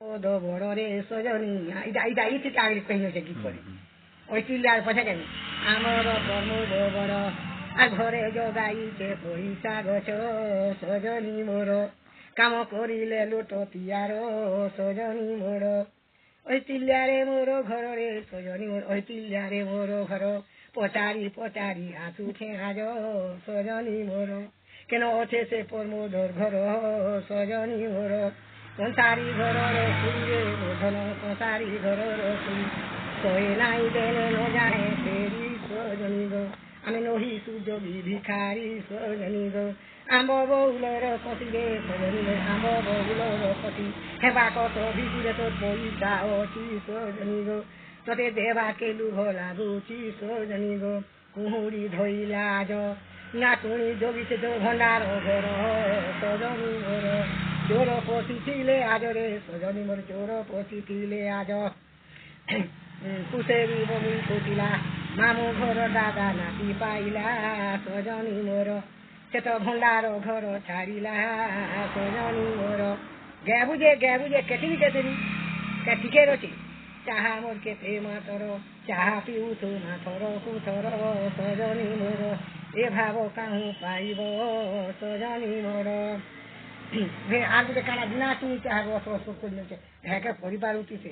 বড়রে সজনী এটা থেকে আগে কহিনছে কি করে ওই চিল্লার পয়সা কেন আমার কর্ম বড় আর ঘরে জগাইছে পয়সা গছ সজনী মোর কাম করিলে লুট পিয়ার সজনী মোর ওই চিল্লারে মোর ঘরে সজনী মোর ওই চিল্লারে মোর ঘর পচারি পচারি আঁচু ঠেঙাজ সজনী মোর কেন ওঠে সে পরমোদর ঘর সজনী মোর কংসারি ঘরর ফুলে ধন কংসারি ঘরর ফুল কয়ে নাই দেন জানে ফেরি সজনী গো আমি নহি সুযোগী ভিখারি সজনী গো আম্ব বউলর কতি রে সজনী গো আম্ব বউলর কতি হেবা কত ভিতরে তোর পয়সা অতি সজনী গো তোতে দেবাকে লুভ লাগুচি সজনী গো কুহুড়ি ধইলা আজ নাটুনি জগিছে তো ভণ্ডার ঘর সজনী ঘর চোর পশিছিলে আজ রে সজনী মোর চোর পশিছিলে আজ কুশেরি বমি ফুটিলা মামু ঘর দাদা নাতি পাইলা সজনী মোর সে তো ভণ্ডার ঘর ছাড়িলা সজনী মোর গে বুঝে কেটিনি কেটিকে রচি চাহা মোর কেতে মাতর চাহা পিউ তো মাথর কুথর সজনী মোর এ ভাব কাহু পাইব সজনী মোর আর গোটে কাଣା বিনা শুনি চাহ অস্ত্র করলে হ্যাঁ পরিবার উঠিছে